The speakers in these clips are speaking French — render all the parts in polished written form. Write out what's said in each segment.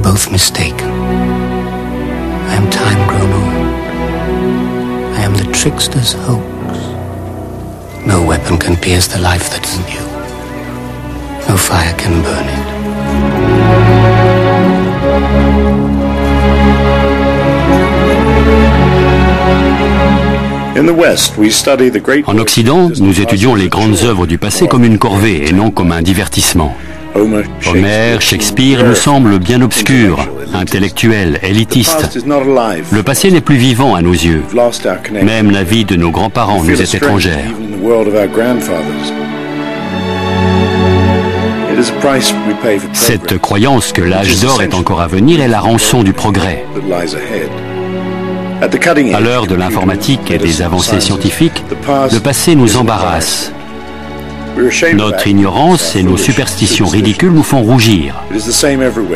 both mistaken. I am time grown old. I am the trickster's hoax. No weapon can pierce the life that's in you. No fire can burn it. En Occident, nous étudions les grandes œuvres du passé comme une corvée et non comme un divertissement. Homère, Shakespeare nous semblent bien obscurs, intellectuels, élitistes. Le passé n'est plus vivant à nos yeux. Même la vie de nos grands-parents nous est étrangère. Cette croyance que l'âge d'or est encore à venir est la rançon du progrès. À l'heure de l'informatique et des avancées scientifiques, le passé nous embarrasse. Notre ignorance et nos superstitions ridicules nous font rougir.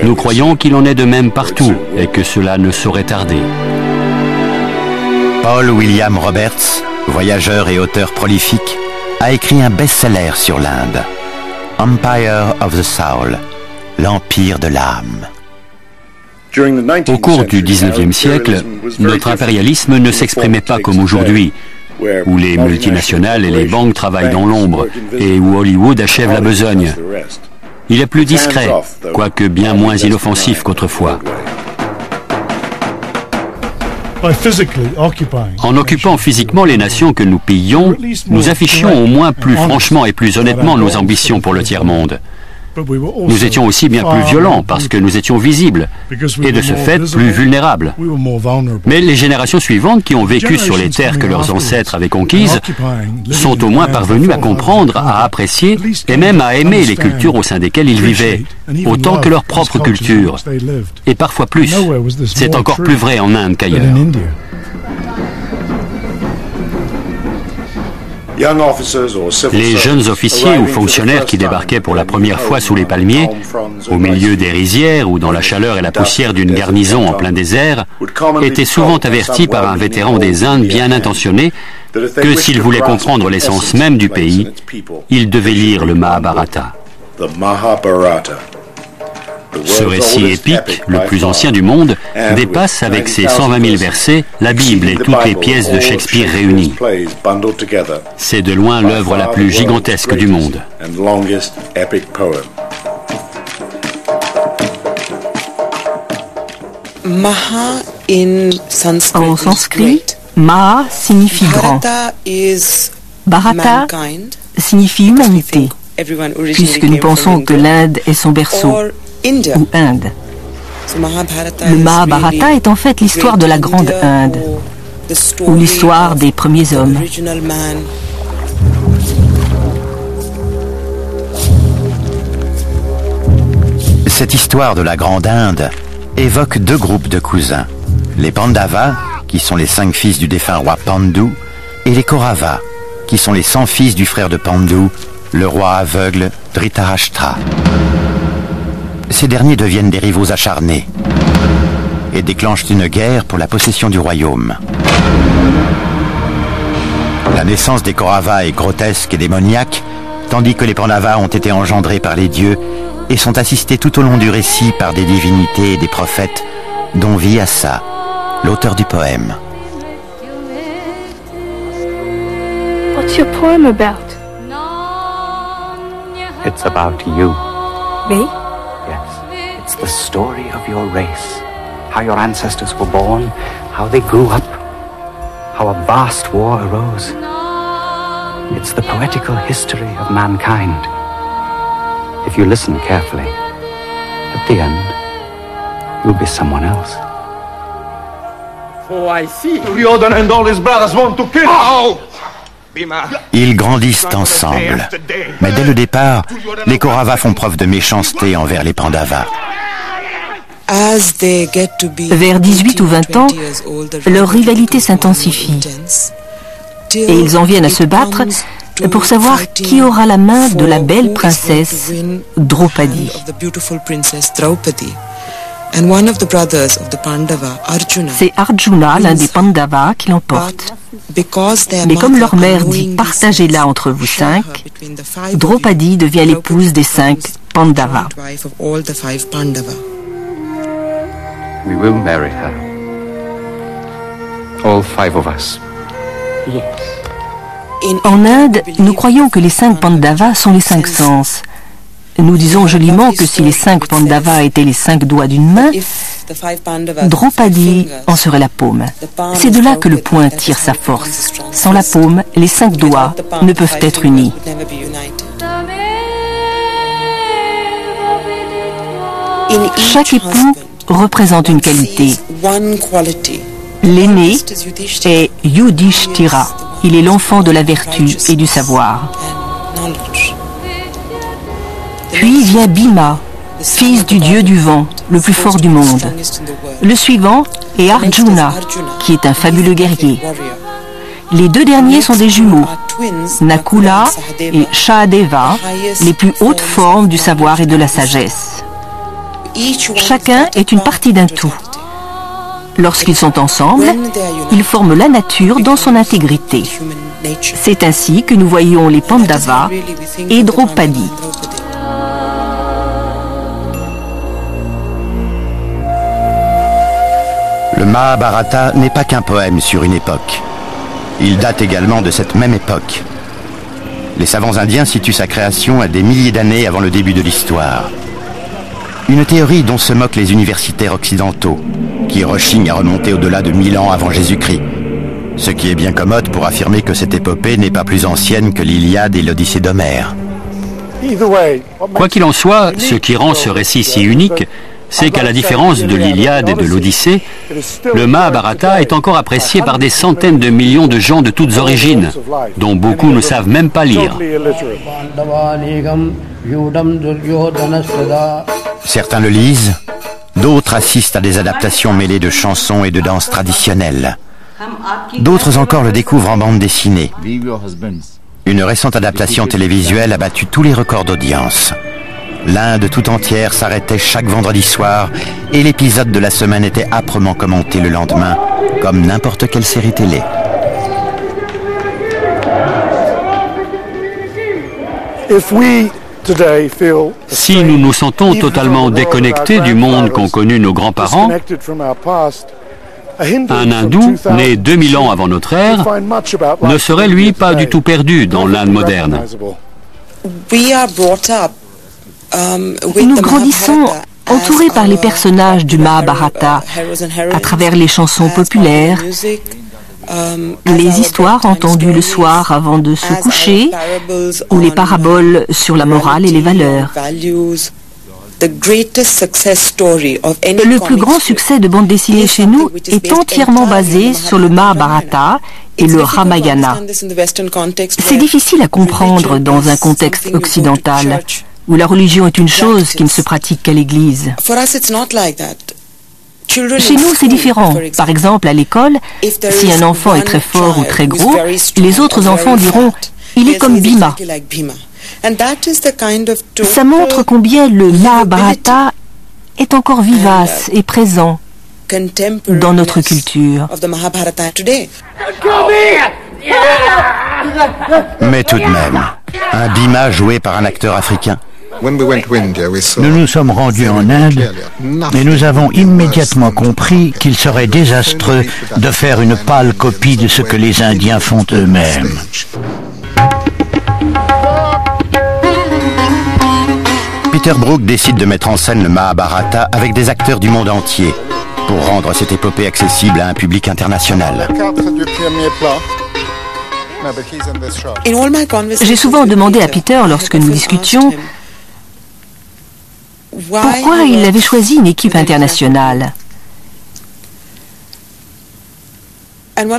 Nous croyons qu'il en est de même partout et que cela ne saurait tarder. Paul William Roberts, voyageur et auteur prolifique, a écrit un best-seller sur l'Inde, Empire of the Soul, l'Empire de l'âme. Au cours du XIXe siècle, notre impérialisme ne s'exprimait pas comme aujourd'hui, où les multinationales et les banques travaillent dans l'ombre et où Hollywood achève la besogne. Il est plus discret, quoique bien moins inoffensif qu'autrefois. En occupant physiquement les nations que nous pillions, nous affichions au moins plus franchement et plus honnêtement nos ambitions pour le tiers-monde. Nous étions aussi bien plus violents parce que nous étions visibles et de ce fait plus vulnérables. Mais les générations suivantes qui ont vécu sur les terres que leurs ancêtres avaient conquises sont au moins parvenues à comprendre, à apprécier et même à aimer les cultures au sein desquelles ils vivaient, autant que leur propre culture, et parfois plus. C'est encore plus vrai en Inde qu'ailleurs. Les jeunes officiers ou fonctionnaires qui débarquaient pour la première fois sous les palmiers, au milieu des rizières ou dans la chaleur et la poussière d'une garnison en plein désert, étaient souvent avertis par un vétéran des Indes bien intentionné que s'ils voulaient comprendre l'essence même du pays, ils devaient lire le Mahabharata. Ce récit épique, le plus ancien du monde, dépasse avec ses 120 000 versets la Bible et toutes les pièces de Shakespeare réunies. C'est de loin l'œuvre la plus gigantesque du monde. En sanskrit, Maha signifie grand. Bharata signifie humanité, puisque nous pensons que l'Inde est son berceau, ou Inde. Le Mahabharata est en fait l'histoire de la Grande Inde, ou l'histoire des premiers hommes. Cette histoire de la Grande Inde évoque deux groupes de cousins, les Pandavas, qui sont les 5 fils du défunt roi Pandu, et les Kauravas, qui sont les 100 fils du frère de Pandu, le roi aveugle Dhritarashtra. Ces derniers deviennent des rivaux acharnés et déclenchent une guerre pour la possession du royaume. La naissance des Kauravas est grotesque et démoniaque, tandis que les Pandavas ont été engendrés par les dieux et sont assistés tout au long du récit par des divinités et des prophètes, dont Vyasa, l'auteur du poème. What's your poem about? It's about you. Me? It's the story of your race, how your ancestors were born, how they grew up, how a vast war arose. It's the poetical history of mankind. If you listen carefully, at the end, you'll be someone else. Oh, I see. Duryodhana and all his brothers want to kill us. Ils grandissent ensemble, mais dès le départ, les Kauravas font preuve de méchanceté envers les Pandavas. Vers 18 ou 20 ans, leur rivalité s'intensifie et ils en viennent à se battre pour savoir qui aura la main de la belle princesse Draupadi. C'est Arjuna, l'un des Pandavas, qui l'emporte. Mais comme leur mère dit « partagez-la entre vous 5 », Draupadi devient l'épouse des 5 Pandavas. We will marry her. All 5 of us. En Inde, nous croyons que les 5 Pandavas sont les 5 sens. Nous disons joliment que si les 5 Pandavas étaient les 5 doigts d'une main, Draupadi en serait la paume. C'est de là que le poing tire sa force. Sans la paume, les 5 doigts ne peuvent être unis. Chaque époux représente une qualité. L'aîné est Yudhishthira. Il est l'enfant de la vertu et du savoir. Puis vient Bhima, fils du dieu du vent, le plus fort du monde. Le suivant est Arjuna, qui est un fabuleux guerrier. Les 2 derniers sont des jumeaux, Nakula et Sahadeva, les plus hautes formes du savoir et de la sagesse. Chacun est une partie d'un tout. Lorsqu'ils sont ensemble, ils forment la nature dans son intégrité. C'est ainsi que nous voyons les Pandavas et Draupadi. Le Mahabharata n'est pas qu'un poème sur une époque. Il date également de cette même époque. Les savants indiens situent sa création à des milliers d'années avant le début de l'histoire. Une théorie dont se moquent les universitaires occidentaux, qui rechignent à remonter au-delà de 1000 ans avant Jésus-Christ. Ce qui est bien commode pour affirmer que cette épopée n'est pas plus ancienne que l'Iliade et l'Odyssée d'Homère. Quoi qu'il en soit, ce qui rend ce récit si unique, c'est qu'à la différence de l'Iliade et de l'Odyssée, le Mahabharata est encore apprécié par des centaines de millions de gens de toutes origines, dont beaucoup ne savent même pas lire. Certains le lisent, d'autres assistent à des adaptations mêlées de chansons et de danses traditionnelles. D'autres encore le découvrent en bande dessinée. Une récente adaptation télévisuelle a battu tous les records d'audience. L'Inde tout entière s'arrêtait chaque vendredi soir et l'épisode de la semaine était âprement commenté le lendemain, comme n'importe quelle série télé. Si nous nous sentons totalement déconnectés du monde qu'ont connu nos grands-parents, un hindou, né 2000 ans avant notre ère, ne serait lui pas du tout perdu dans l'Inde moderne. Nous grandissons entourés par les personnages du Mahabharata, à travers les chansons populaires, les histoires entendues le soir avant de se coucher, ou les paraboles sur la morale et les valeurs. Le plus grand succès de bande dessinée chez nous est entièrement basé sur le Mahabharata et le Ramayana. C'est difficile à comprendre dans un contexte occidental, où la religion est une chose qui ne se pratique qu'à l'église. Chez nous, c'est différent. Par exemple, à l'école, si un enfant est très fort ou très gros, les autres enfants diront « il est comme Bhima ». Ça montre combien le Mahabharata est encore vivace et présent dans notre culture. Mais tout de même, un Bhima joué par un acteur africain. Nous nous sommes rendus en Inde et nous avons immédiatement compris qu'il serait désastreux de faire une pâle copie de ce que les Indiens font eux-mêmes. Peter Brook décide de mettre en scène le Mahabharata avec des acteurs du monde entier pour rendre cette épopée accessible à un public international. J'ai souvent demandé à Peter, lorsque nous discutions, pourquoi il avait choisi une équipe internationale.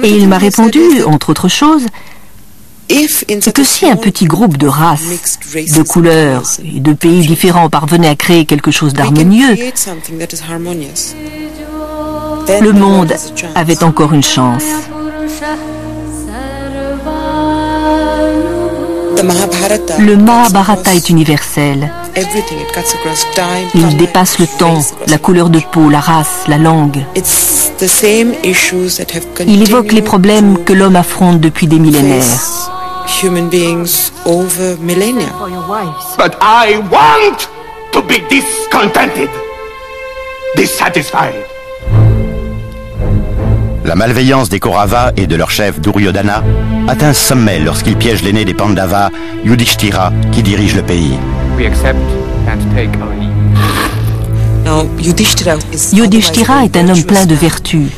Et il m'a répondu, entre autres choses, que si un petit groupe de races, de couleurs et de pays différents parvenait à créer quelque chose d'harmonieux, le monde avait encore une chance. Le Mahabharata est universel. Il dépasse le temps, la couleur de peau, la race, la langue. Il évoque les problèmes que l'homme affronte depuis des millénaires. But I want to be discontented, dissatisfied. La malveillance des Kauravas et de leur chef Duryodhana atteint un sommet lorsqu'il piège l'aîné des Pandavas, Yudhishthira, qui dirige le pays. Yudhishthira est un homme plein de vertus,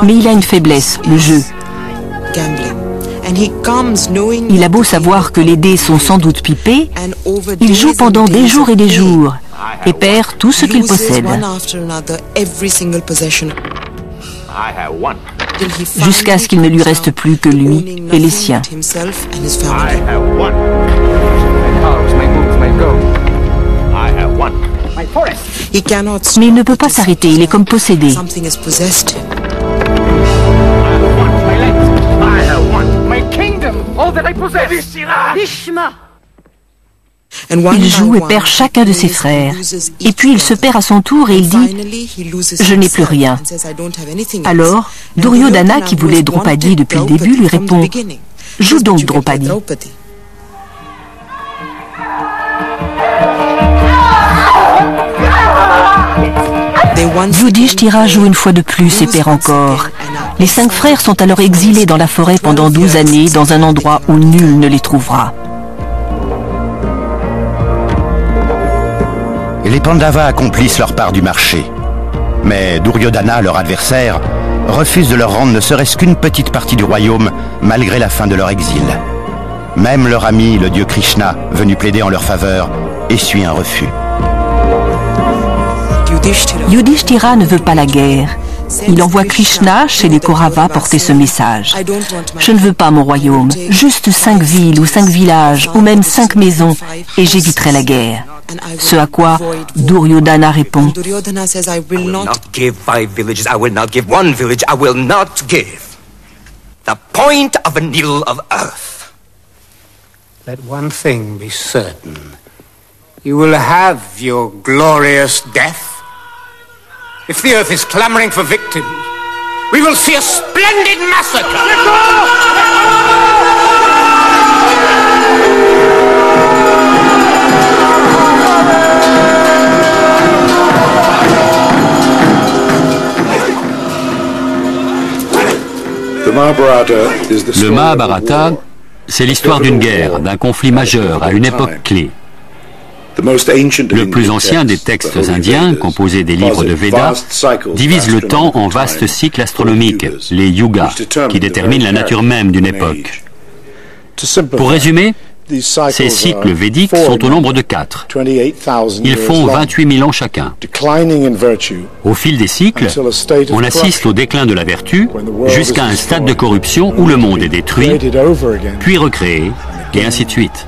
mais il a une faiblesse, le jeu. Il a beau savoir que les dés sont sans doute pipés, il joue pendant des jours et des jours et perd tout ce qu'il possède. Jusqu'à ce qu'il ne lui reste plus que lui et les siens. Mais il ne peut pas s'arrêter, il est comme possédé. Il joue et perd chacun de ses frères. Et puis il se perd à son tour et il dit « Je n'ai plus rien ». Alors, Duryodhana, qui voulait Draupadi depuis le début, lui répond « Joue donc Draupadi ». Yudhishthira joue une fois de plus et perd encore. Les 5 frères sont alors exilés dans la forêt pendant 12 années dans un endroit où nul ne les trouvera. Et les Pandavas accomplissent leur part du marché. Mais Duryodhana, leur adversaire, refuse de leur rendre ne serait-ce qu'une petite partie du royaume malgré la fin de leur exil. Même leur ami, le dieu Krishna, venu plaider en leur faveur, essuie un refus. Yudhishthira ne veut pas la guerre. Il envoie Krishna chez les Kauravas porter ce message. Je ne veux pas mon royaume, juste 5 villes ou 5 villages ou même 5 maisons et j'éviterai la guerre. Ce à quoi Duryodhana répond I will not give 5 villages, I will not give 1 village, I will not give the point of a needle of earth. Let one thing be certain. You will have your glorious death. If the earth is clamoring for victims, we will see a splendid massacre. Le Mahabharata, c'est l'histoire d'une guerre, d'un conflit majeur à une époque clé. Le plus ancien des textes indiens, composé des livres de Védas, divise le temps en vastes cycles astronomiques, les yugas, qui déterminent la nature même d'une époque. Pour résumer, ces cycles védiques sont au nombre de 4. Ils font 28 000 ans chacun. Au fil des cycles, on assiste au déclin de la vertu jusqu'à un stade de corruption où le monde est détruit, puis recréé, et ainsi de suite.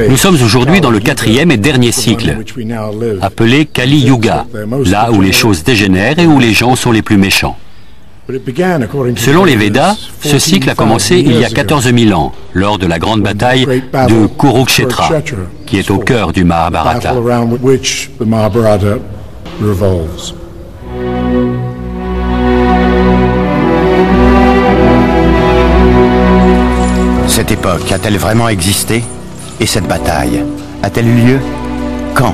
Nous sommes aujourd'hui dans le 4e et dernier cycle, appelé Kali Yuga, là où les choses dégénèrent et où les gens sont les plus méchants. Selon les Védas, ce cycle a commencé il y a 14 000 ans, lors de la grande bataille de Kurukshetra, qui est au cœur du Mahabharata. Cette époque a-t-elle vraiment existé? Et cette bataille a-t-elle eu lieu? Quand?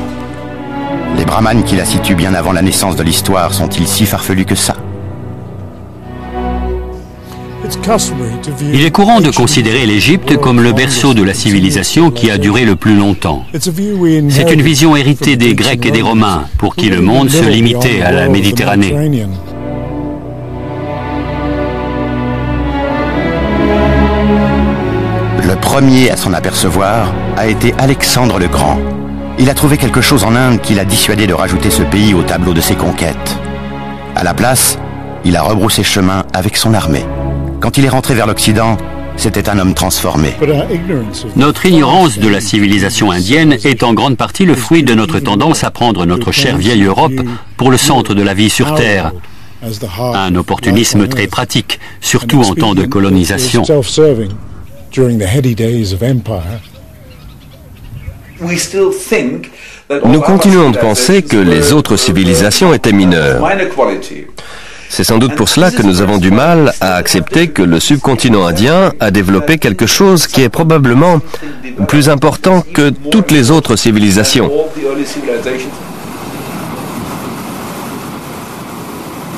Les brahmanes qui la situent bien avant la naissance de l'histoire sont-ils si farfelus que ça? Il est courant de considérer l'Égypte comme le berceau de la civilisation qui a duré le plus longtemps. C'est une vision héritée des Grecs et des Romains, pour qui le monde se limitait à la Méditerranée. Le premier à s'en apercevoir a été Alexandre le Grand. Il a trouvé quelque chose en Inde qui l'a dissuadé de rajouter ce pays au tableau de ses conquêtes. À la place, il a rebroussé chemin avec son armée. Quand il est rentré vers l'Occident, c'était un homme transformé. Notre ignorance de la civilisation indienne est en grande partie le fruit de notre tendance à prendre notre chère vieille Europe pour le centre de la vie sur Terre. Un opportunisme très pratique, surtout en temps de colonisation. Nous continuons de penser que les autres civilisations étaient mineures. C'est sans doute pour cela que nous avons du mal à accepter que le subcontinent indien a développé quelque chose qui est probablement plus important que toutes les autres civilisations.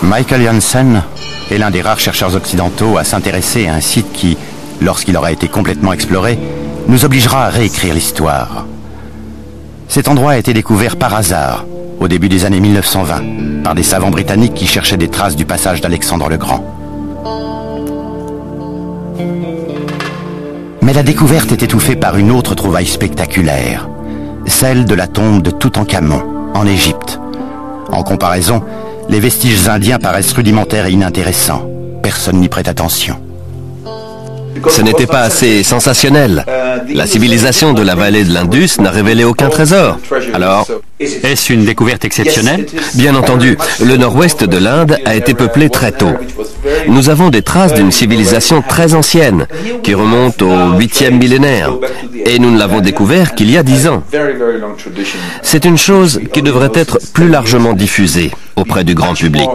Michael Janssen est l'un des rares chercheurs occidentaux à s'intéresser à un site qui, lorsqu'il aura été complètement exploré, nous obligera à réécrire l'histoire. Cet endroit a été découvert par hasard, au début des années 1920, par des savants britanniques qui cherchaient des traces du passage d'Alexandre le Grand. Mais la découverte est étouffée par une autre trouvaille spectaculaire, celle de la tombe de Toutankhamon, en Égypte. En comparaison, les vestiges indiens paraissent rudimentaires et inintéressants. Personne n'y prête attention. Ce n'était pas assez sensationnel. La civilisation de la vallée de l'Indus n'a révélé aucun trésor. Alors, est-ce une découverte exceptionnelle? Bien entendu, le nord-ouest de l'Inde a été peuplé très tôt. Nous avons des traces d'une civilisation très ancienne, qui remonte au 8e millénaire, et nous ne l'avons découvert qu'il y a 10 ans. C'est une chose qui devrait être plus largement diffusée auprès du grand public.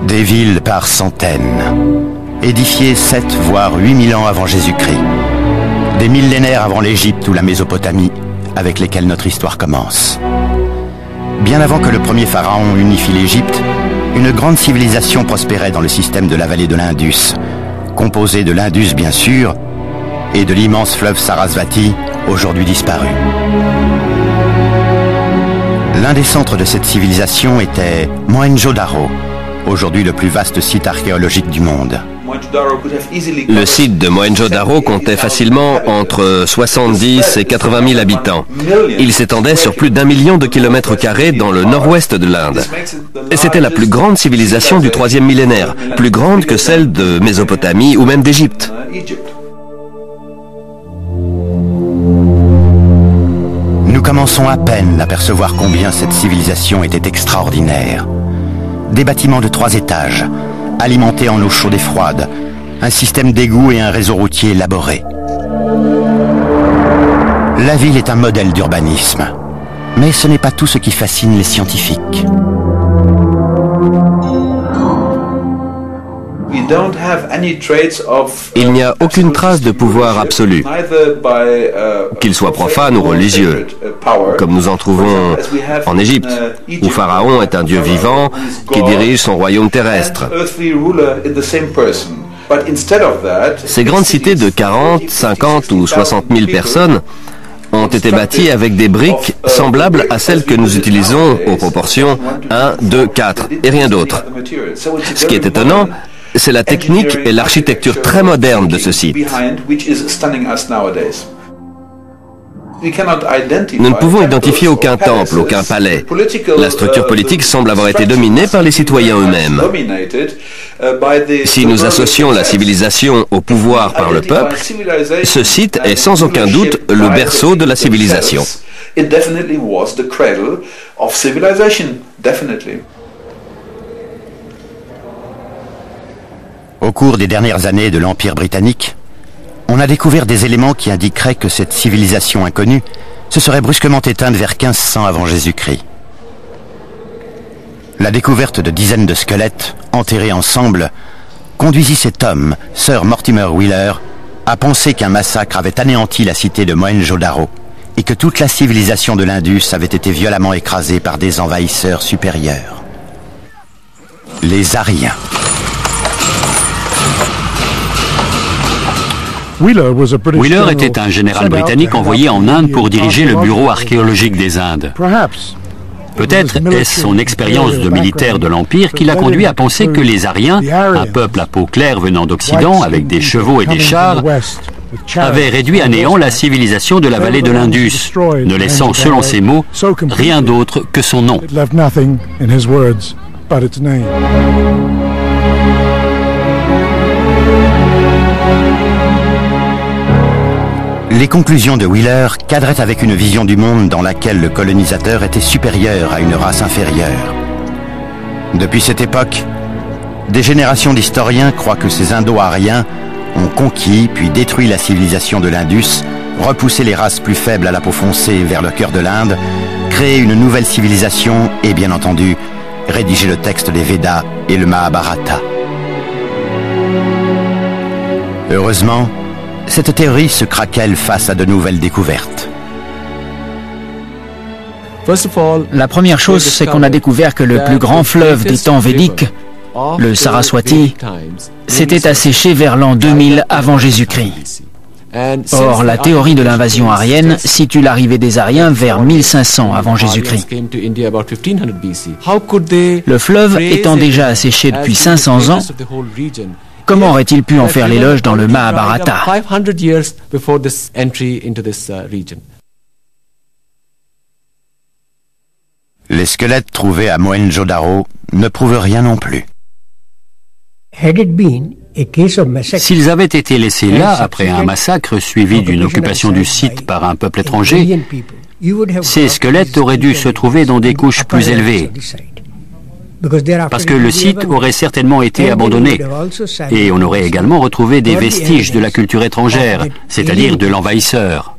Des villes par centaines, édifiées 7 voire 8000 ans avant Jésus-Christ. Des millénaires avant l'Égypte ou la Mésopotamie, avec lesquels notre histoire commence. Bien avant que le premier pharaon unifie l'Égypte, une grande civilisation prospérait dans le système de la vallée de l'Indus, composée de l'Indus bien sûr, et de l'immense fleuve Sarasvati, aujourd'hui disparu. L'un des centres de cette civilisation était Mohenjo-Daro, aujourd'hui le plus vaste site archéologique du monde. Le site de Mohenjo-Daro comptait facilement entre 70 et 80 000 habitants. Il s'étendait sur plus d'1 million de kilomètres carrés dans le nord-ouest de l'Inde. Et c'était la plus grande civilisation du 3e millénaire, plus grande que celle de Mésopotamie ou même d'Égypte. Nous commençons à peine à percevoir combien cette civilisation était extraordinaire. Des bâtiments de 3 étages, alimentés en eau chaude et froide, un système d'égouts et un réseau routier élaboré. La ville est un modèle d'urbanisme, mais ce n'est pas tout ce qui fascine les scientifiques. Il n'y a aucune trace de pouvoir absolu, qu'il soit profane ou religieux, comme nous en trouvons en Égypte, où Pharaon est un dieu vivant qui dirige son royaume terrestre. Ces grandes cités de 40, 50 ou 60 000 personnes ont été bâties avec des briques semblables à celles que nous utilisons aux proportions 1, 2, 4 et rien d'autre. Ce qui est étonnant, c'est la technique et l'architecture très moderne de ce site. Nous ne pouvons identifier aucun temple, aucun palais. La structure politique semble avoir été dominée par les citoyens eux-mêmes. Si nous associons la civilisation au pouvoir par le peuple, ce site est sans aucun doute le berceau de la civilisation. Au cours des dernières années de l'Empire britannique, on a découvert des éléments qui indiqueraient que cette civilisation inconnue se serait brusquement éteinte vers 1500 avant Jésus-Christ. La découverte de dizaines de squelettes, enterrés ensemble, conduisit cet homme, Sir Mortimer Wheeler, à penser qu'un massacre avait anéanti la cité de Mohenjo-Daro et que toute la civilisation de l'Indus avait été violemment écrasée par des envahisseurs supérieurs. Les Aryens. Wheeler était un général britannique envoyé en Inde pour diriger le bureau archéologique des Indes. Peut-être est-ce son expérience de militaire de l'Empire qui l'a conduit à penser que les Aryens, un peuple à peau claire venant d'Occident avec des chevaux et des chars, avaient réduit à néant la civilisation de la vallée de l'Indus, ne laissant, selon ses mots, rien d'autre que son nom. Les conclusions de Wheeler cadraient avec une vision du monde dans laquelle le colonisateur était supérieur à une race inférieure. Depuis cette époque, des générations d'historiens croient que ces Indo-Aryens ont conquis puis détruit la civilisation de l'Indus, repoussé les races plus faibles à la peau foncée vers le cœur de l'Inde, créé une nouvelle civilisation et, bien entendu, rédigé le texte des Védas et le Mahabharata. Heureusement, cette théorie se craquelle face à de nouvelles découvertes. La première chose, c'est qu'on a découvert que le plus grand fleuve des temps védiques, le Saraswati, s'était asséché vers l'an 2000 avant Jésus-Christ. Or, la théorie de l'invasion aryenne situe l'arrivée des Aryens vers 1500 avant Jésus-Christ. Le fleuve étant déjà asséché depuis 500 ans, comment aurait-il pu en faire l'éloge dans le Mahabharata? Les squelettes trouvés à Mohenjo-Daro ne prouvent rien non plus. S'ils avaient été laissés là après un massacre suivi d'une occupation du site par un peuple étranger, ces squelettes auraient dû se trouver dans des couches plus élevées, parce que le site aurait certainement été abandonné, et on aurait également retrouvé des vestiges de la culture étrangère, c'est-à-dire de l'envahisseur.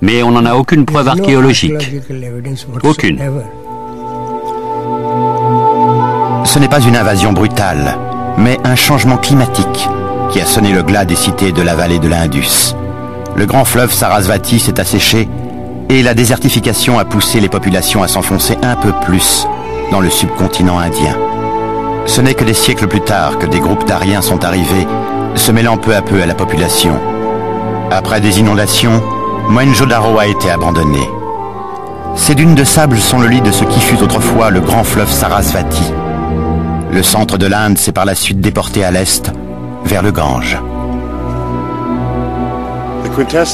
Mais on n'en a aucune preuve archéologique. Aucune. Ce n'est pas une invasion brutale, mais un changement climatique qui a sonné le glas des cités de la vallée de l'Indus. Le grand fleuve Sarasvati s'est asséché et la désertification a poussé les populations à s'enfoncer un peu plus dans le subcontinent indien. Ce n'est que des siècles plus tard que des groupes d'Aryens sont arrivés, se mêlant peu à peu à la population. Après des inondations, Mohenjo-Daro a été abandonné. Ces dunes de sable sont le lit de ce qui fut autrefois le grand fleuve Sarasvati. Le centre de l'Inde s'est par la suite déporté à l'est, vers le Gange.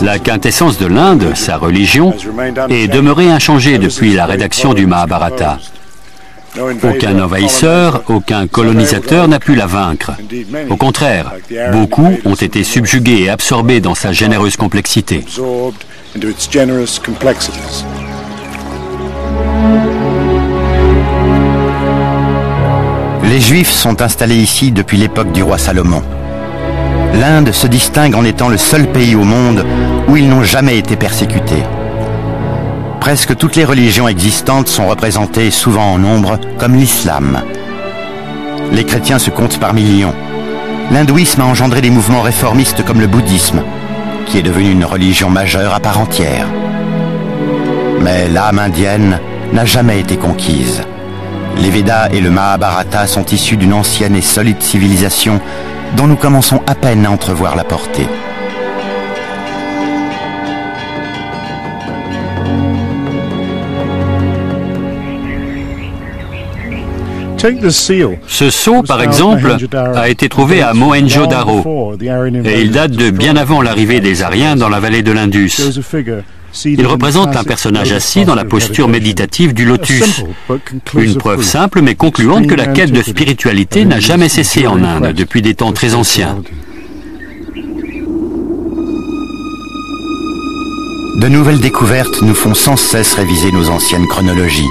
La quintessence de l'Inde, sa religion, est demeurée inchangée depuis la rédaction du Mahabharata. Aucun envahisseur, aucun colonisateur n'a pu la vaincre. Au contraire, beaucoup ont été subjugués et absorbés dans sa généreuse complexité. Les Juifs sont installés ici depuis l'époque du roi Salomon. L'Inde se distingue en étant le seul pays au monde où ils n'ont jamais été persécutés. Presque toutes les religions existantes sont représentées souvent en nombre, comme l'islam. Les chrétiens se comptent par millions. L'hindouisme a engendré des mouvements réformistes comme le bouddhisme, qui est devenu une religion majeure à part entière. Mais l'âme indienne n'a jamais été conquise. Les Védas et le Mahabharata sont issus d'une ancienne et solide civilisation dont nous commençons à peine à entrevoir la portée. Ce sceau, par exemple, a été trouvé à Mohenjo-Daro et il date de bien avant l'arrivée des Aryens dans la vallée de l'Indus. Il représente un personnage assis dans la posture méditative du lotus. Une preuve simple mais concluante que la quête de spiritualité n'a jamais cessé en Inde depuis des temps très anciens. De nouvelles découvertes nous font sans cesse réviser nos anciennes chronologies.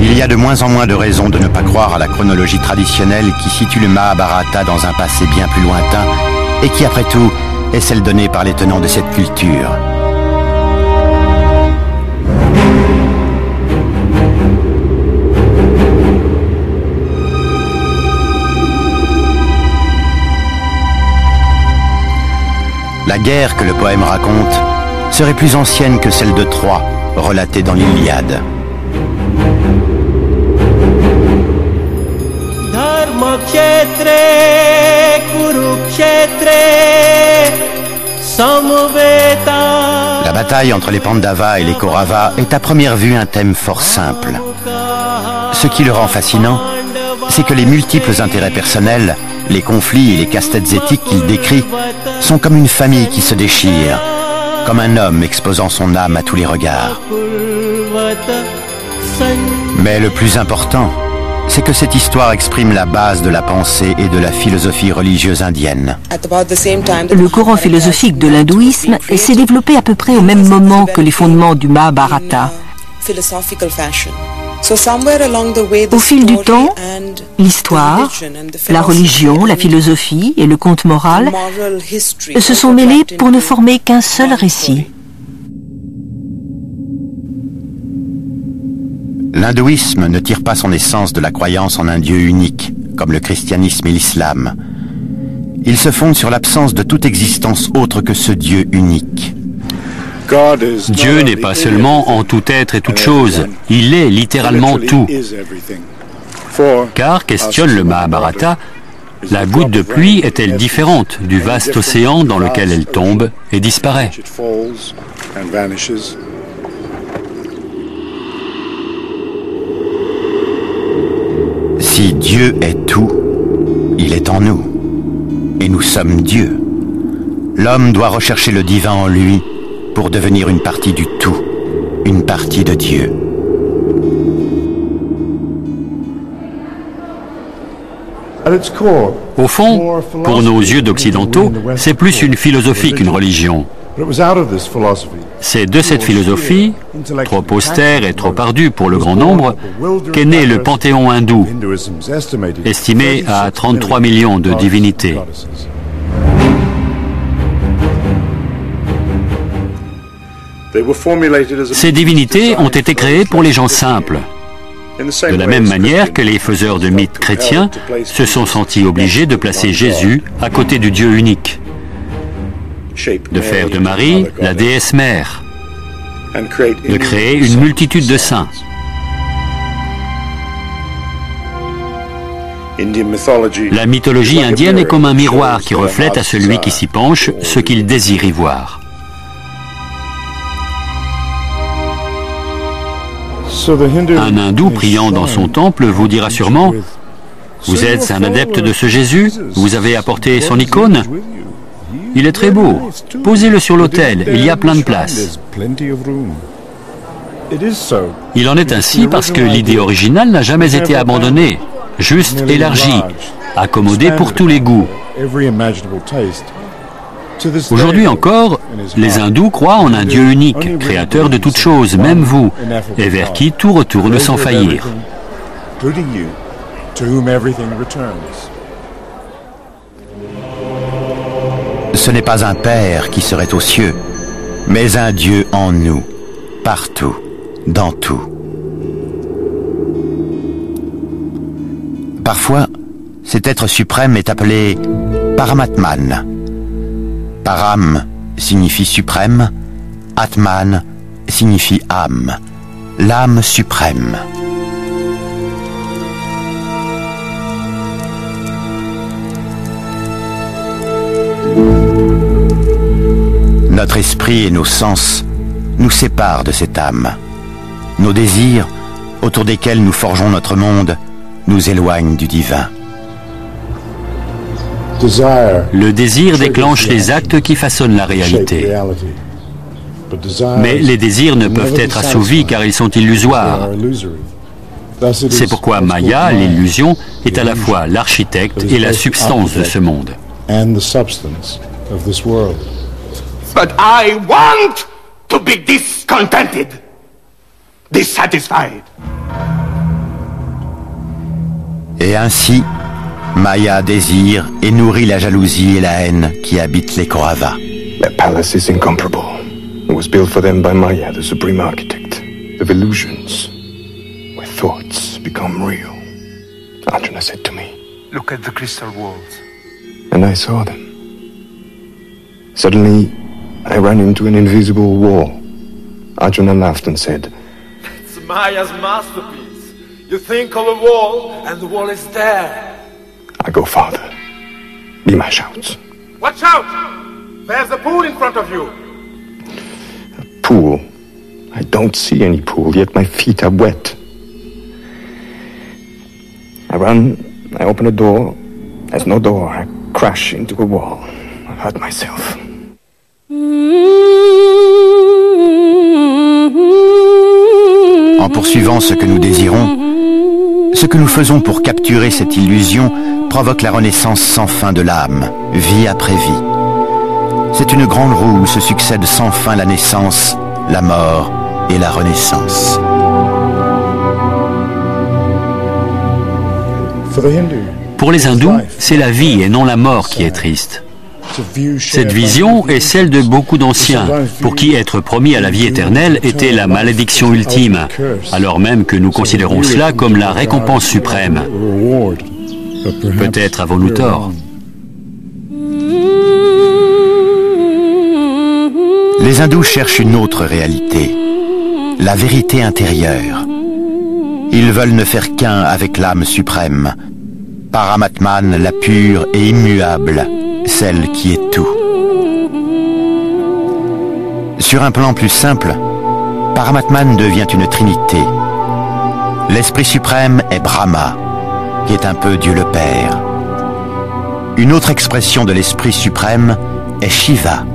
Il y a de moins en moins de raisons de ne pas croire à la chronologie traditionnelle qui situe le Mahabharata dans un passé bien plus lointain et qui, après tout, est celle donnée par les tenants de cette culture. La guerre que le poème raconte serait plus ancienne que celle de Troie, relatée dans l'Iliade. La bataille entre les Pandavas et les Kauravas est à première vue un thème fort simple. Ce qui le rend fascinant, c'est que les multiples intérêts personnels, les conflits et les casse-têtes éthiques qu'il décrit sont comme une famille qui se déchire, comme un homme exposant son âme à tous les regards. Mais le plus important, c'est que cette histoire exprime la base de la pensée et de la philosophie religieuse indienne. Le courant philosophique de l'hindouisme s'est développé à peu près au même moment que les fondements du Mahabharata. Au fil du temps, l'histoire, la religion, la philosophie et le conte moral se sont mêlés pour ne former qu'un seul récit. L'hindouisme ne tire pas son essence de la croyance en un Dieu unique, comme le christianisme et l'islam. Ils se fondent sur l'absence de toute existence autre que ce Dieu unique. Dieu n'est pas seulement en tout être et toute chose, il est littéralement tout. Car, questionne le Mahabharata, la goutte de pluie est-elle différente du vaste océan dans lequel elle tombe et disparaît? Si Dieu est tout, il est en nous. Et nous sommes Dieu. L'homme doit rechercher le divin en lui pour devenir une partie du tout, une partie de Dieu. Au fond, pour nos yeux d'occidentaux, c'est plus une philosophie qu'une religion. C'est de cette philosophie, trop austère et trop ardue pour le grand nombre, qu'est né le panthéon hindou, estimé à 33 millions de divinités. Ces divinités ont été créées pour les gens simples, de la même manière que les faiseurs de mythes chrétiens se sont sentis obligés de placer Jésus à côté du Dieu unique, de faire de Marie la déesse mère, de créer une multitude de saints. La mythologie indienne est comme un miroir qui reflète à celui qui s'y penche ce qu'il désire y voir. Un hindou priant dans son temple vous dira sûrement « Vous êtes un adepte de ce Jésus? Vous avez apporté son icône? Il est très beau. Posez-le sur l'autel, il y a plein de place. » Il en est ainsi parce que l'idée originale n'a jamais été abandonnée, juste élargie, accommodée pour tous les goûts. Aujourd'hui encore, les hindous croient en un Dieu unique, créateur de toutes choses, même vous, et vers qui tout retourne sans faillir. Ce n'est pas un Père qui serait aux cieux, mais un Dieu en nous, partout, dans tout. Parfois, cet être suprême est appelé Paramatman. Param signifie suprême, Atman signifie âme, l'âme suprême. Notre esprit et nos sens nous séparent de cette âme. Nos désirs, autour desquels nous forgeons notre monde, nous éloignent du divin. Le désir déclenche les actes qui façonnent la réalité. Mais les désirs ne peuvent être assouvis car ils sont illusoires. C'est pourquoi Maya, l'illusion, est à la fois l'architecte et la substance de ce monde. But I want to be discontented, dissatisfied. Et ainsi, Maya désire et nourrit la jalousie et la haine qui habitent les Kauravas. Their palace is incomparable. It was built for them by Maya, the supreme architect. Of illusions, where thoughts become real. Arjuna said to me, "Look at the crystal walls." And I saw them. Suddenly, I ran into an invisible wall. Arjuna laughed and said, "It's Maya's masterpiece. You think of a wall, and the wall is there." I go farther. Be my shouts. Watch out! There's a pool in front of you. A pool? I don't see any pool, yet my feet are wet. I run, I open a door. There's no door. I crash into a wall. I hurt myself. En poursuivant ce que nous désirons, ce que nous faisons pour capturer cette illusion provoque la renaissance sans fin de l'âme, vie après vie. C'est une grande roue où se succèdent sans fin la naissance, la mort et la renaissance. Pour les hindous, c'est la vie et non la mort qui est triste. Cette vision est celle de beaucoup d'anciens, pour qui être promis à la vie éternelle était la malédiction ultime, alors même que nous considérons cela comme la récompense suprême. Peut-être avons-nous tort. Les hindous cherchent une autre réalité, la vérité intérieure. Ils veulent ne faire qu'un avec l'âme suprême, Paramatman, la pure et immuable, celle qui est tout. Sur un plan plus simple, Paramatman devient une trinité. L'Esprit suprême est Brahma, qui est un peu Dieu le Père. Une autre expression de l'Esprit suprême est Shiva,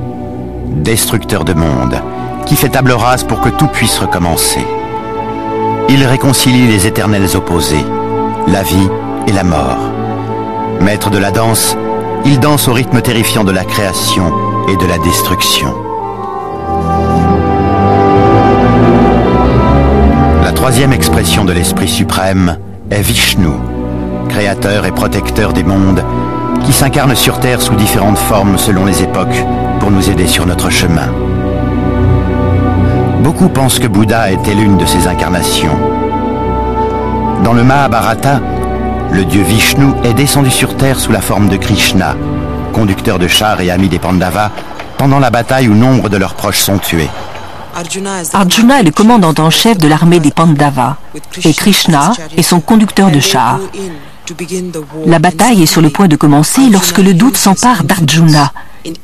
destructeur de monde, qui fait table rase pour que tout puisse recommencer. Il réconcilie les éternels opposés, la vie et la mort. Maître de la danse, il danse au rythme terrifiant de la création et de la destruction. La troisième expression de l'Esprit suprême est Vishnu, créateur et protecteur des mondes, qui s'incarne sur Terre sous différentes formes selon les époques pour nous aider sur notre chemin. Beaucoup pensent que Bouddha était l'une de ces incarnations. Dans le Mahabharata, le dieu Vishnu est descendu sur Terre sous la forme de Krishna, conducteur de chars et ami des Pandavas, pendant la bataille où nombre de leurs proches sont tués. Arjuna est le commandant en chef de l'armée des Pandavas et Krishna est son conducteur de chars. La bataille est sur le point de commencer lorsque le doute s'empare d'Arjuna.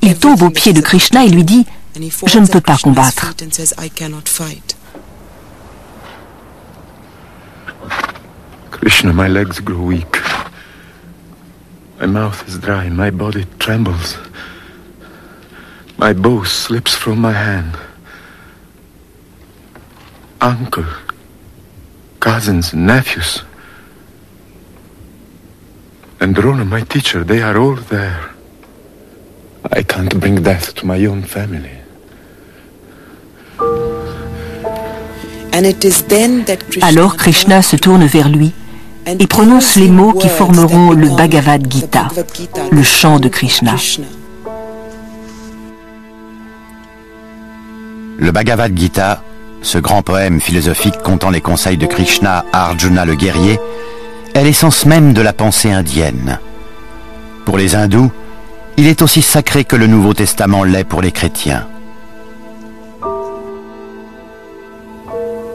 Il tombe aux pieds de Krishna et lui dit « Je ne peux pas combattre ». Krishna, my legs grow weak. My mouth is dry, my body trembles. My bow slips from my hand. Uncle, cousins, nephews, and Drona, my teacher, they are all there. I can't bring death to my own family. Alors Krishna se tourne vers lui et prononce les mots qui formeront le Bhagavad Gita, le chant de Krishna. Le Bhagavad Gita, ce grand poème philosophique contant les conseils de Krishna à Arjuna le guerrier, est l'essence même de la pensée indienne. Pour les hindous, il est aussi sacré que le Nouveau Testament l'est pour les chrétiens.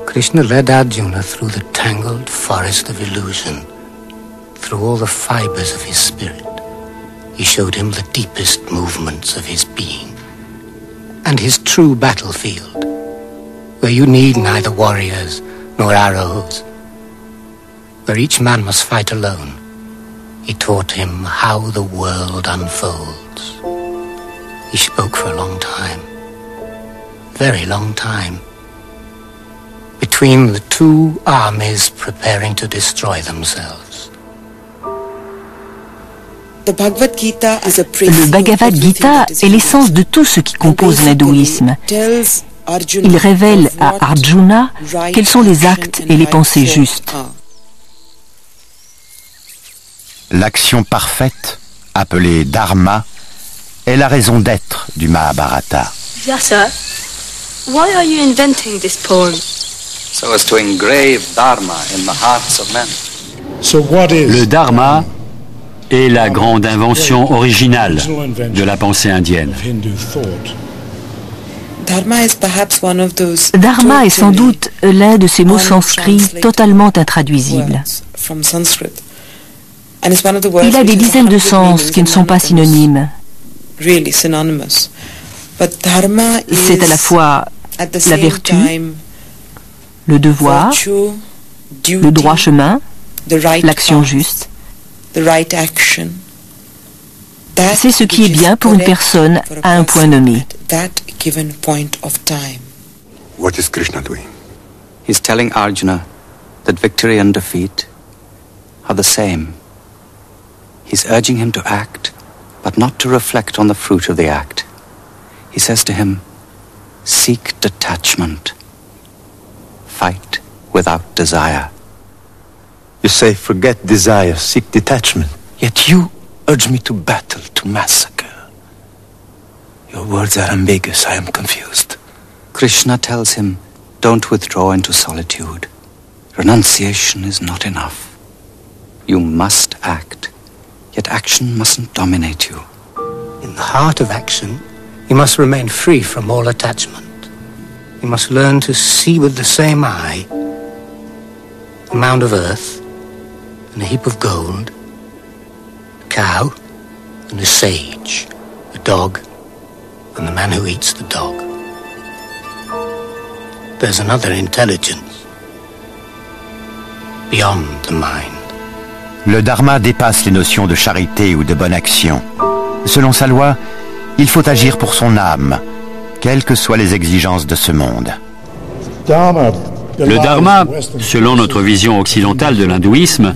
Krishna led Arjuna through the tangled forest of illusion, through all the fibers of his spirit. He showed him the deepest movements of his being, and his true battlefield, where you need neither warriors nor arrows, where each man must fight alone. He taught him how the world unfolds. He spoke for a long time, very long time, between the two armies preparing to destroy themselves. Le Bhagavad Gita est l'essence de tout ce qui compose l'hindouisme. Il révèle à Arjuna quels sont les actes et les pensées justes. L'action parfaite, appelée Dharma, est la raison d'être du Mahabharata. Vyasa, why are you inventing this poem? So as to engrave Dharma in the hearts of men. Le Dharma est la grande invention originale de la pensée indienne. Dharma est sans doute l'un de ces mots sanscrits totalement intraduisibles. Il a des dizaines de sens qui ne sont pas synonymes. C'est à la fois la vertu, le devoir, le droit chemin, l'action juste. C'est ce qui est bien pour une personne à un point nommé. What is Krishna doing? He's telling Arjuna that victory and defeat are the same. He's urging him to act, but not to reflect on the fruit of the act. He says to him, seek detachment. Fight without desire. You say, forget desire, seek detachment. Yet you urge me to battle, to massacre. Your words are ambiguous, I am confused. Krishna tells him, don't withdraw into solitude. Renunciation is not enough. You must act Yet action mustn't dominate you. In the heart of action, you must remain free from all attachment. You must learn to see with the same eye a mound of earth and a heap of gold, a cow and a sage, a dog and the man who eats the dog. There's another intelligence beyond the mind. Le dharma dépasse les notions de charité ou de bonne action. Selon sa loi, il faut agir pour son âme, quelles que soient les exigences de ce monde. Le dharma, selon notre vision occidentale de l'hindouisme,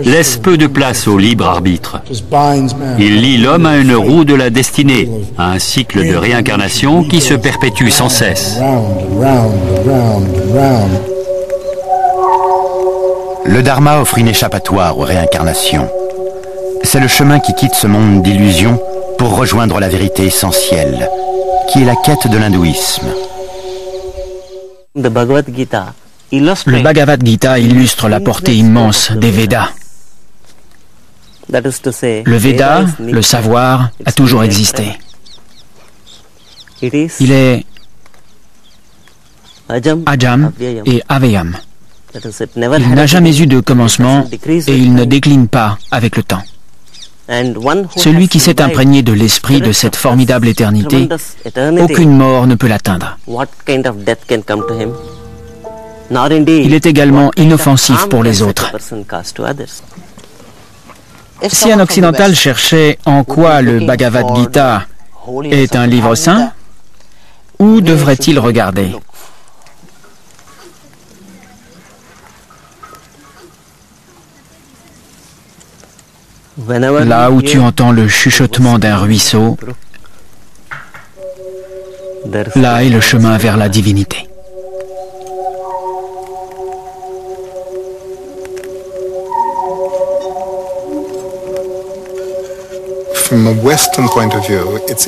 laisse peu de place au libre arbitre. Il lie l'homme à une roue de la destinée, à un cycle de réincarnation qui se perpétue sans cesse. Le dharma offre une échappatoire aux réincarnations. C'est le chemin qui quitte ce monde d'illusions pour rejoindre la vérité essentielle, qui est la quête de l'hindouisme. Le Bhagavad Gita illustre la portée immense des Védas. Le Veda, le savoir, a toujours existé. Il est Ajam et Aveyam. Il n'a jamais eu de commencement et il ne décline pas avec le temps. Celui qui s'est imprégné de l'esprit de cette formidable éternité, aucune mort ne peut l'atteindre. Il est également inoffensif pour les autres. Si un occidental cherchait en quoi le Bhagavad Gita est un livre saint, où devrait-il regarder ? Là où tu entends le chuchotement d'un ruisseau, là est le chemin vers la divinité.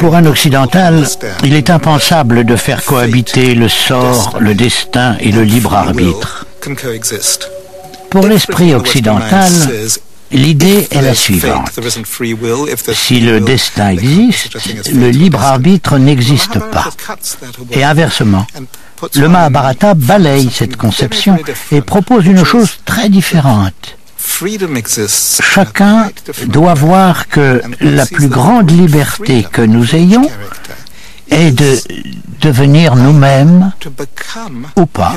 Pour un occidental, il est impensable de faire cohabiter le sort, le destin et le libre arbitre. Pour l'esprit occidental, l'idée est la suivante. Si le destin existe, le libre arbitre n'existe pas. Et inversement, le Mahabharata balaye cette conception et propose une chose très différente. Chacun doit voir que la plus grande liberté que nous ayons est de devenir nous-mêmes ou pas.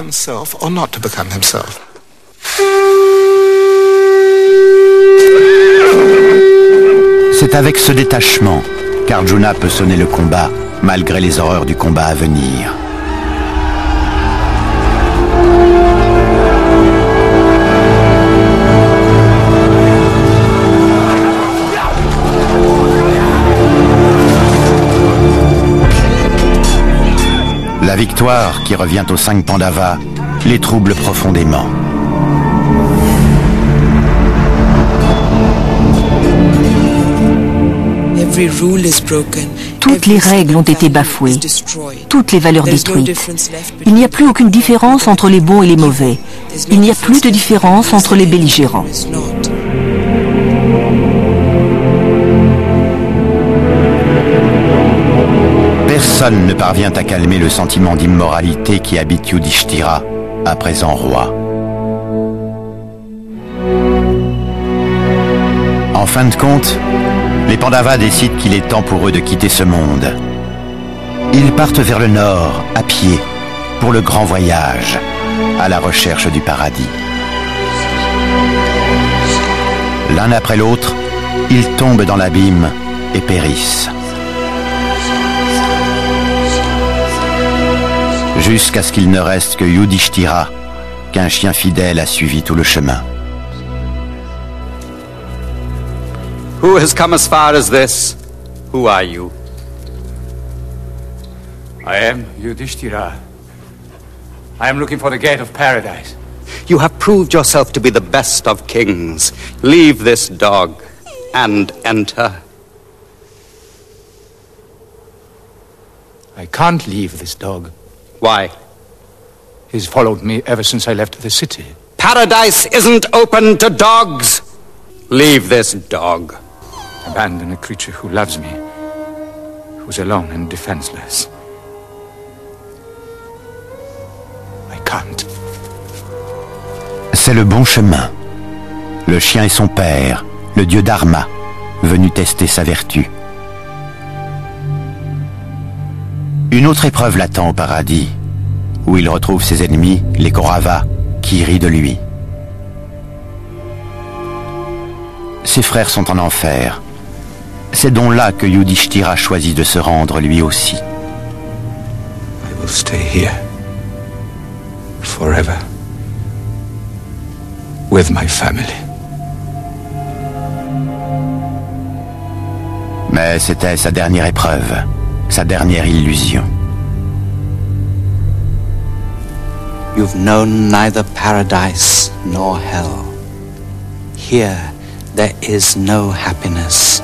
C'est avec ce détachement qu'Arjuna peut sonner le combat, malgré les horreurs du combat à venir. La victoire qui revient aux 5 Pandavas les trouble profondément. Toutes les règles ont été bafouées, toutes les valeurs détruites. Il n'y a plus aucune différence entre les bons et les mauvais. Il n'y a plus de différence entre les belligérants. Personne ne parvient à calmer le sentiment d'immoralité qui habite Yudhishthira, à présent roi. En fin de compte, les Pandavas décident qu'il est temps pour eux de quitter ce monde. Ils partent vers le nord, à pied, pour le grand voyage, à la recherche du paradis. L'un après l'autre, ils tombent dans l'abîme et périssent. Jusqu'à ce qu'il ne reste que Yudhishthira, qu'un chien fidèle a suivi tout le chemin. Who has come as far as this? Who are you? I am Yudhishthira. I am looking for the gate of paradise. You have proved yourself to be the best of kings. Leave this dog and enter. I can't leave this dog. Why? He's followed me ever since I left the city. Paradise isn't open to dogs. Leave this dog. Abandon a creature who loves me, who's alone and defenseless. I can't. C'est le bon chemin. Le chien est son père, le dieu Dharma, venu tester sa vertu. Une autre épreuve l'attend au paradis, où il retrouve ses ennemis, les Kauravas, qui rient de lui. Ses frères sont en enfer. C'est donc là que Yudhishthira choisit de se rendre lui aussi. I will stay here, forever, with my family. Mais c'était sa dernière épreuve, sa dernière illusion. You've known neither paradise nor hell. Here there is no happiness,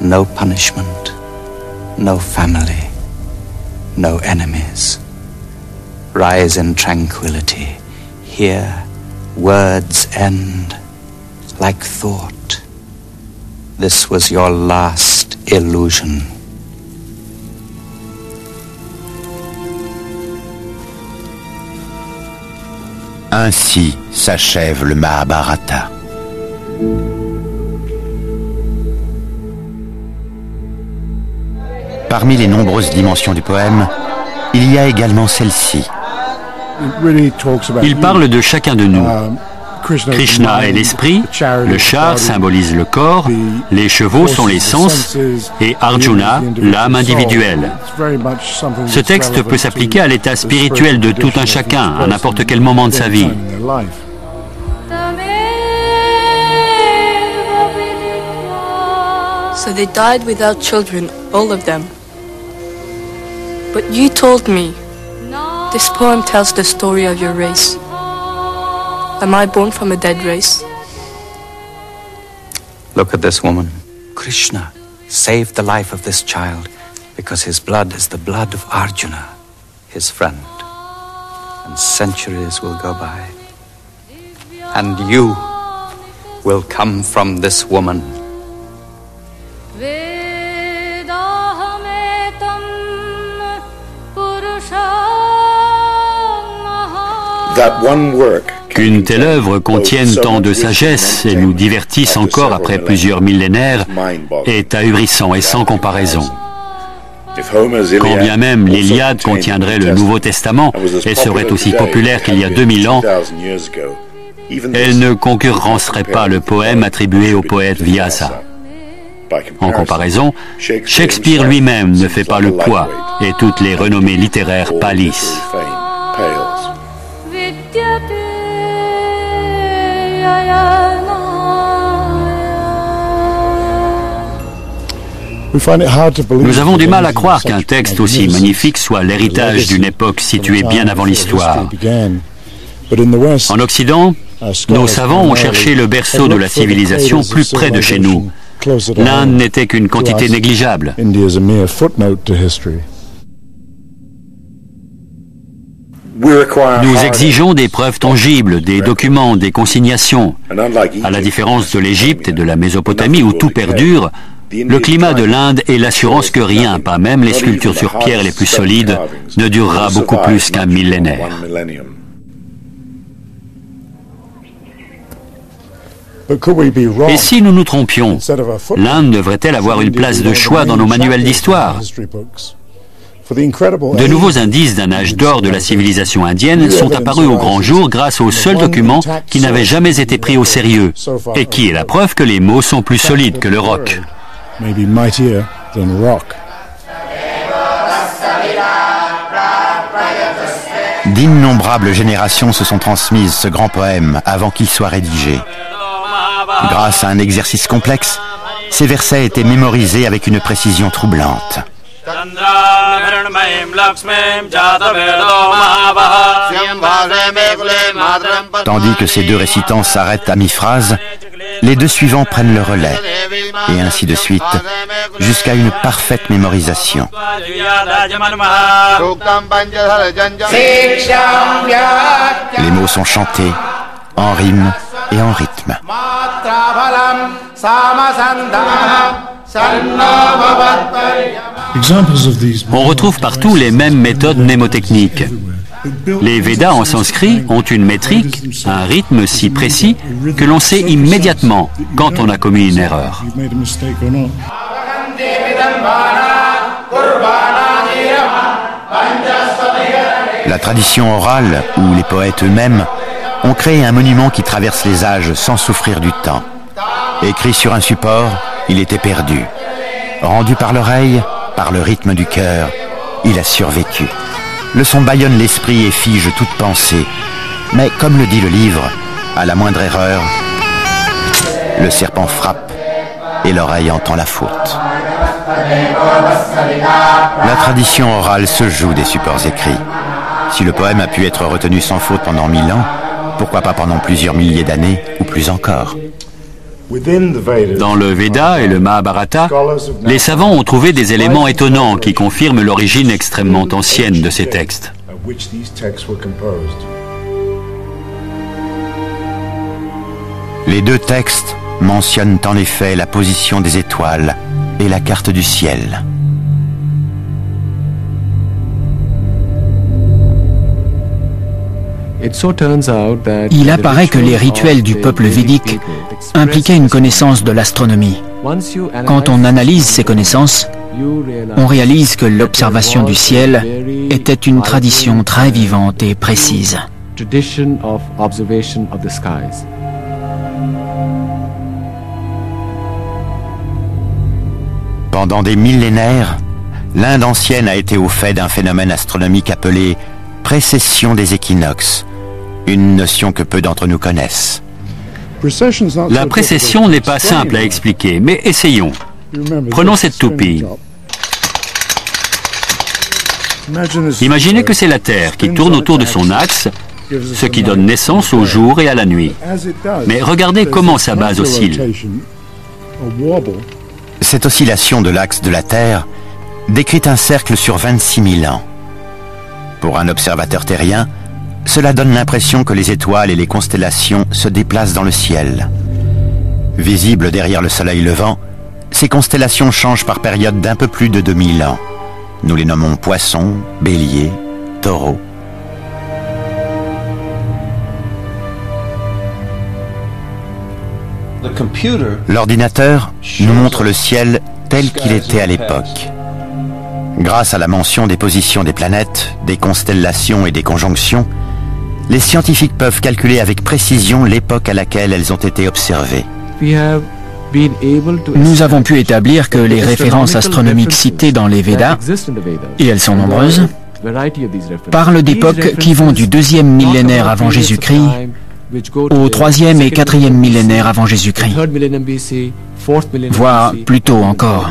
no punishment, no family, no enemies. Rise in tranquility. Here words end like thought. This was your last illusion. Ainsi s'achève le Mahabharata. Parmi les nombreuses dimensions du poème, il y a également celle-ci. Il parle de chacun de nous. Krishna est l'esprit, le char symbolise le corps, les chevaux sont les sens et Arjuna, l'âme individuelle. Ce texte peut s'appliquer à l'état spirituel de tout un chacun, à n'importe quel moment de sa vie. So they died without children, all of them. But you told me, this poem tells the story of your race. Am I born from a dead race? Look at this woman. Krishna saved the life of this child because his blood is the blood of Arjuna, his friend. And centuries will go by. And you will come from this woman. Qu'une telle œuvre contienne tant de sagesse et nous divertisse encore après plusieurs millénaires est ahurissant et sans comparaison. Quand bien même l'Iliade contiendrait le Nouveau Testament et serait aussi populaire qu'il y a 2000 ans, elle ne concurrencerait pas le poème attribué au poète Vyasa. En comparaison, Shakespeare lui-même ne fait pas le poids et toutes les renommées littéraires pâlissent. Nous avons du mal à croire qu'un texte aussi magnifique soit l'héritage d'une époque située bien avant l'histoire. En Occident, nos savants ont cherché le berceau de la civilisation plus près de chez nous. L'Inde n'était qu'une quantité négligeable. Nous exigeons des preuves tangibles, des documents, des consignations. À la différence de l'Égypte et de la Mésopotamie où tout perdure, le climat de l'Inde est l'assurance que rien, pas même les sculptures sur pierre les plus solides, ne durera beaucoup plus qu'un millénaire. Et si nous nous trompions, l'Inde devrait-elle avoir une place de choix dans nos manuels d'histoire ? De nouveaux indices d'un âge d'or de la civilisation indienne sont apparus au grand jour grâce au seul document qui n'avait jamais été pris au sérieux et qui est la preuve que les mots sont plus solides que le roc. D'innombrables générations se sont transmises ce grand poème avant qu'il soit rédigé. Grâce à un exercice complexe, ces versets étaient mémorisés avec une précision troublante. Tandis que ces deux récitants s'arrêtent à mi-phrase, les deux suivants prennent le relais, et ainsi de suite, jusqu'à une parfaite mémorisation. Les mots sont chantés, en rime et en rythme. On retrouve partout les mêmes méthodes mnémotechniques. Les Védas en sanskrit ont une métrique, un rythme si précis que l'on sait immédiatement quand on a commis une erreur. La tradition orale, ou les poètes eux-mêmes, ont créé un monument qui traverse les âges sans souffrir du temps. Écrit sur un support, il était perdu. Rendu par l'oreille, par le rythme du cœur, il a survécu. Le son bâillonne l'esprit et fige toute pensée. Mais comme le dit le livre, à la moindre erreur, le serpent frappe et l'oreille entend la faute. La tradition orale se joue des supports écrits. Si le poème a pu être retenu sans faute pendant 1000 ans, pourquoi pas pendant plusieurs milliers d'années ou plus encore? Dans le Veda et le Mahabharata, les savants ont trouvé des éléments étonnants qui confirment l'origine extrêmement ancienne de ces textes. Les deux textes mentionnent en effet la position des étoiles et la carte du ciel. Il apparaît que les rituels du peuple védique impliquaient une connaissance de l'astronomie. Quand on analyse ces connaissances, on réalise que l'observation du ciel était une tradition très vivante et précise. Pendant des millénaires, l'Inde ancienne a été au fait d'un phénomène astronomique appelé précession des équinoxes, une notion que peu d'entre nous connaissent. La précession n'est pas simple à expliquer, mais essayons. Prenons cette toupie. Imaginez que c'est la Terre qui tourne autour de son axe, ce qui donne naissance au jour et à la nuit. Mais regardez comment sa base oscille. Cette oscillation de l'axe de la Terre décrit un cercle sur 26 000 ans. Pour un observateur terrien, cela donne l'impression que les étoiles et les constellations se déplacent dans le ciel. Visibles derrière le soleil levant, ces constellations changent par période d'un peu plus de 2000 ans. Nous les nommons Poissons, Bélier, Taureau. L'ordinateur nous montre le ciel tel qu'il était à l'époque. Grâce à la mention des positions des planètes, des constellations et des conjonctions, les scientifiques peuvent calculer avec précision l'époque à laquelle elles ont été observées. Nous avons pu établir que les références astronomiques citées dans les Védas, et elles sont nombreuses, parlent d'époques qui vont du 2e millénaire avant Jésus-Christ au 3e et 4e millénaire avant Jésus-Christ, voire plus tôt encore.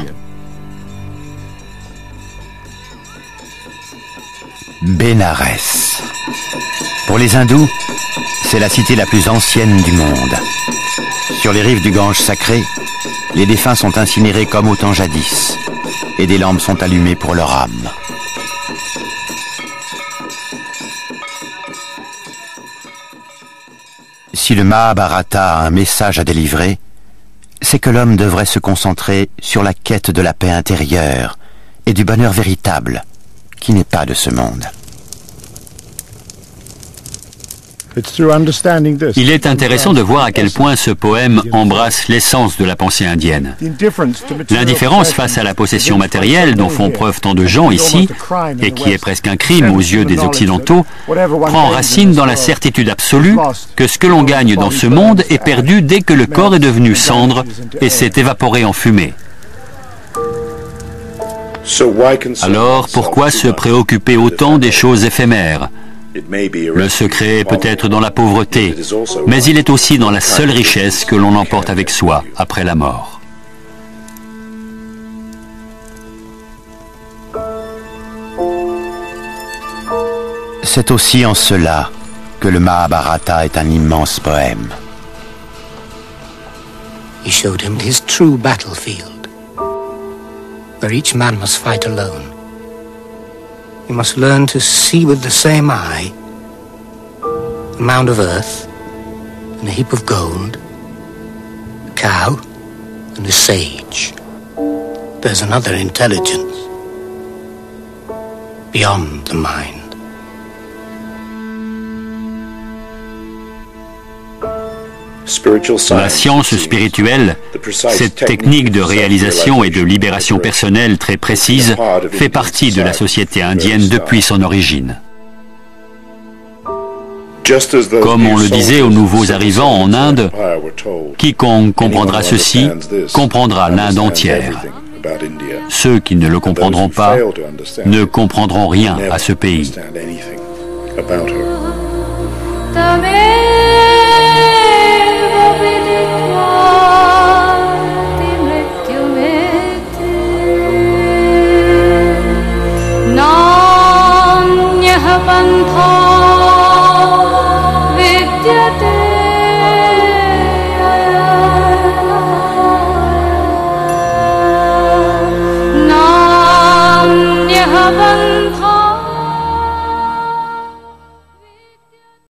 Bénarès. Pour les hindous, c'est la cité la plus ancienne du monde. Sur les rives du Gange sacré, les défunts sont incinérés comme au temps jadis, et des lampes sont allumées pour leur âme. Si le Mahabharata a un message à délivrer, c'est que l'homme devrait se concentrer sur la quête de la paix intérieure et du bonheur véritable, qui n'est pas de ce monde. Il est intéressant de voir à quel point ce poème embrasse l'essence de la pensée indienne. L'indifférence face à la possession matérielle dont font preuve tant de gens ici, et qui est presque un crime aux yeux des Occidentaux, prend racine dans la certitude absolue que ce que l'on gagne dans ce monde est perdu dès que le corps est devenu cendre et s'est évaporé en fumée. Alors, pourquoi se préoccuper autant des choses éphémères ? Le secret est peut-être dans la pauvreté, mais il est aussi dans la seule richesse que l'on emporte avec soi après la mort. C'est aussi en cela que le Mahabharata est un immense poème. He showed him his true battlefield, where each man must fight alone. You must learn to see with the same eye a mound of earth and a heap of gold, a cow and a sage. There's another intelligence beyond the mind. La science spirituelle, cette technique de réalisation et de libération personnelle très précise, fait partie de la société indienne depuis son origine. Comme on le disait aux nouveaux arrivants en Inde, quiconque comprendra ceci comprendra l'Inde entière. Ceux qui ne le comprendront pas ne comprendront rien à ce pays. Naamnyah